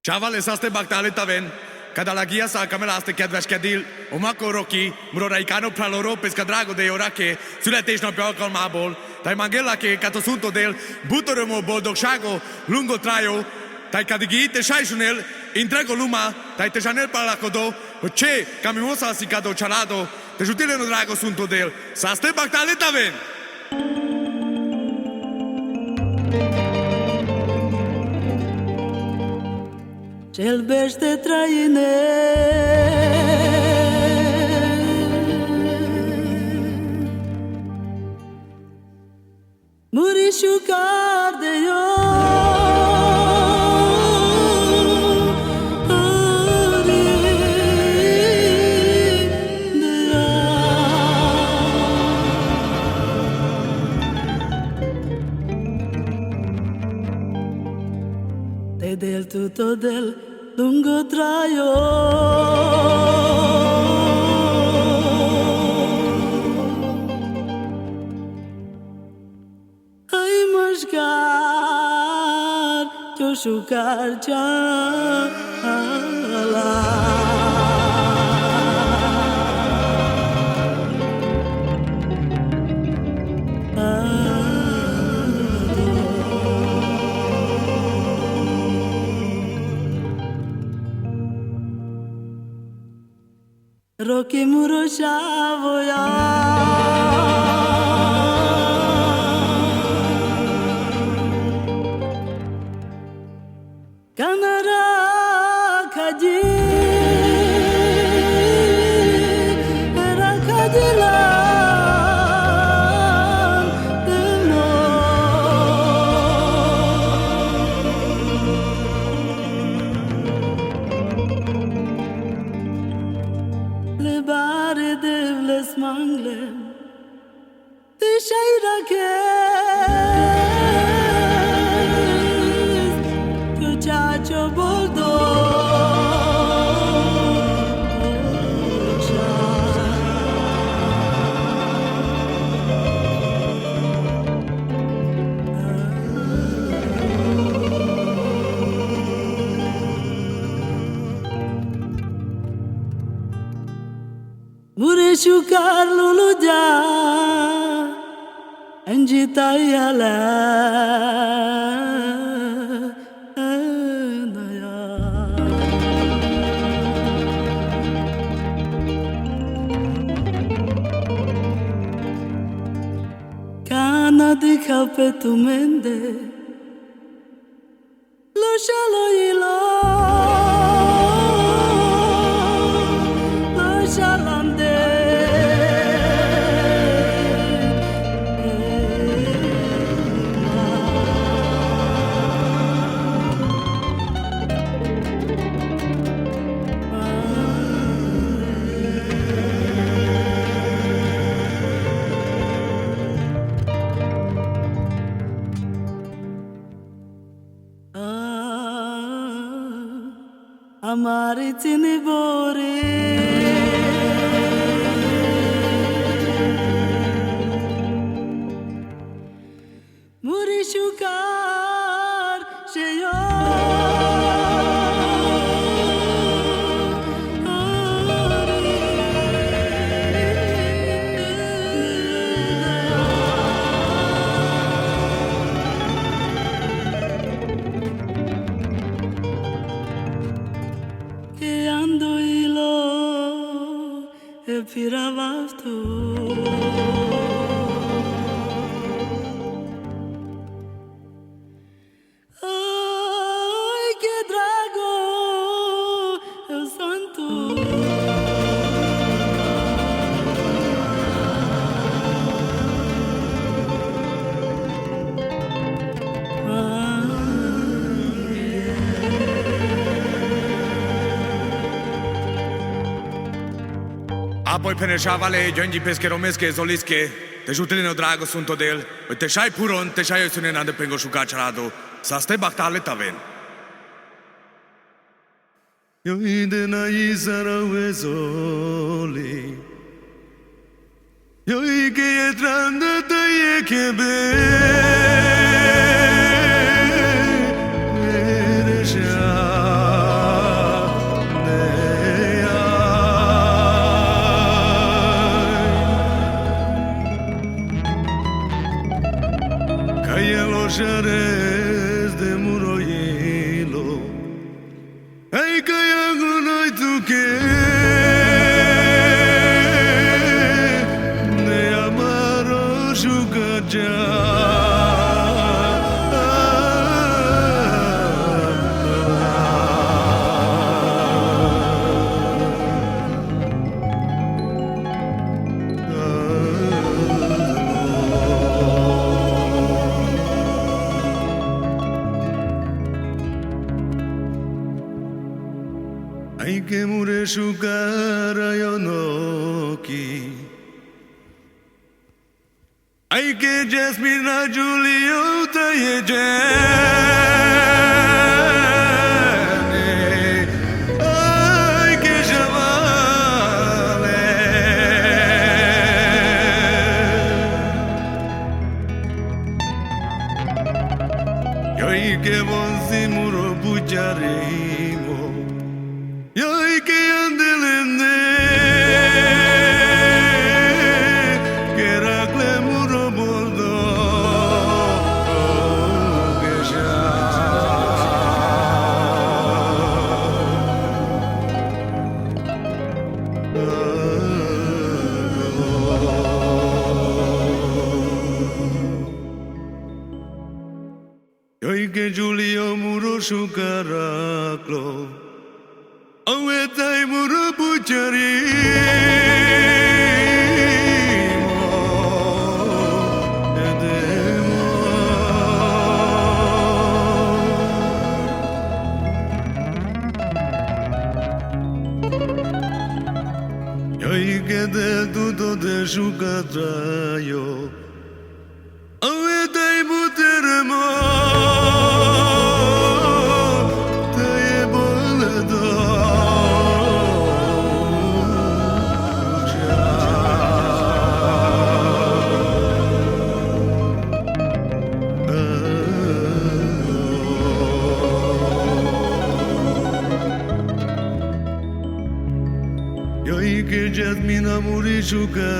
Chavales, aste baktale taven, kada la guia sa kamera aste kedves kedil, omako roki, mroraikano praloro pescadrago de orake, születésnap alkalmából, tai mangelake katosunto del, butoromo boldogságo, lungo trajo, tai kadigi te sajsunél, intrego luma, tai te janel parlakodó, hogy csé, kamimosa szikadó családo, te zsutileno drágo szunto del, szászte baktale taven! Cel bește trăine Murișu de Te del tutto del lungo traio Ai mașcar Ciușucar ceala Roki Muroshavoya Kanara Kaji Rakadila Le bare devles manglem Te shaira kes Tu chacho boldo Mureșu Carlulu ja Anjita yala Kana dikha pe tu mende Lo shalo ilo Lo shalande Amari tini bore Murishu kar sheyo Che ando ilo e piravas tu Ai che drago eu santo Apoi pene chavale, giongi pescheromesche, zolische, te jutelino drago sunto del, te shai puron, te shai sunena de pengo shuka charado, saste baktale taven. Yo ide na izara wezoli Yo ike yetranda da yekebe Veresha Ai que muresciugare io nochi. Ai que Jasmine Giulio te ai que Javale. Ai que vonzimuro bucciarimo. Ai que andelene. Que racle muro boldo. Que já. Ai que Giulio muro shukaraclo. Awetai muro bucciarimo. Edemo. Ai que de tutto de shukatraio. Awetai buteremo. Ai que Jasmine muri shukarake.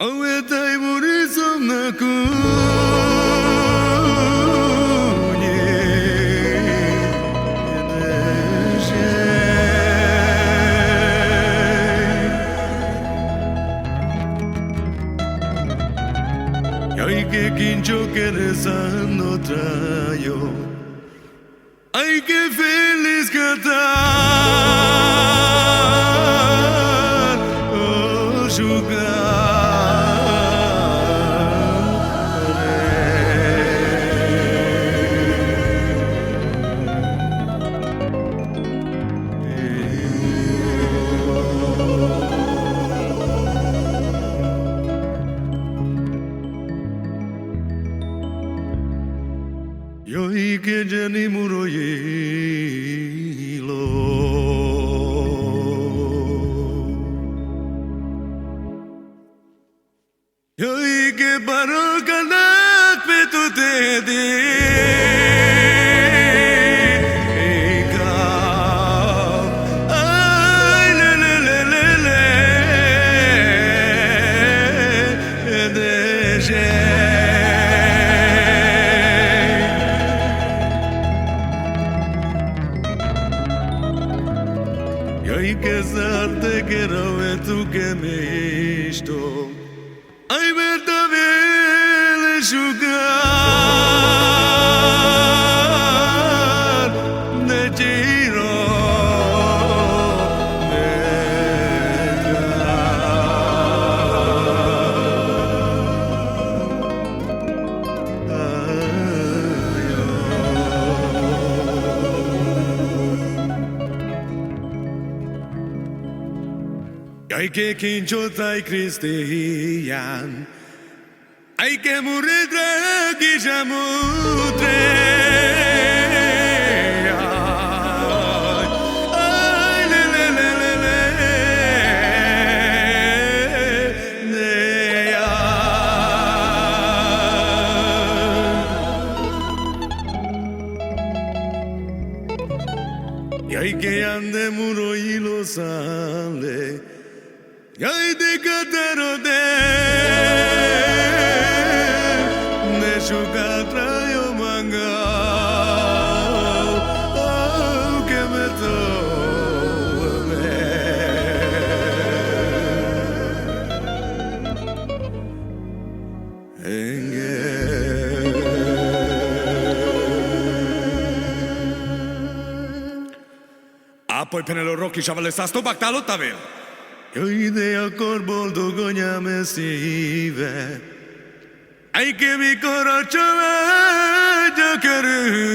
Awetai muri somnakunye. Ai que quincho que rezando trayo. Ai que feliz cantar, oh Yo que jani muroyilo. Yo que paro kanak petute de. Ay le le le le le de. Ai que sarte que robe tu que me isto. Ai verta vele jugar de giro. Ai que quincho tai Cristian. Ai que murir dragi jamutre. Ai le le le le le. Ai que ande muro y lo sale. Ai de catero de shucatra yo manga. Oh que me tome. Apoi penelo rochi shavale sasto baktalo tavel. Yo idea corbol do gonya mesive. Ai que mi coração é de querer.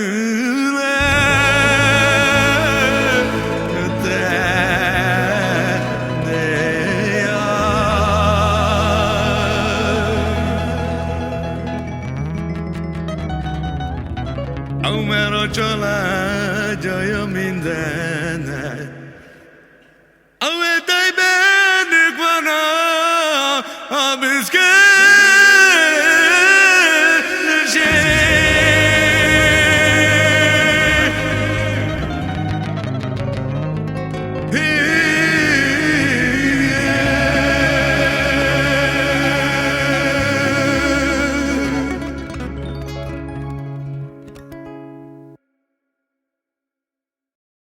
Aumero csola gyaja mindennek. Ahogy bennük van a büszke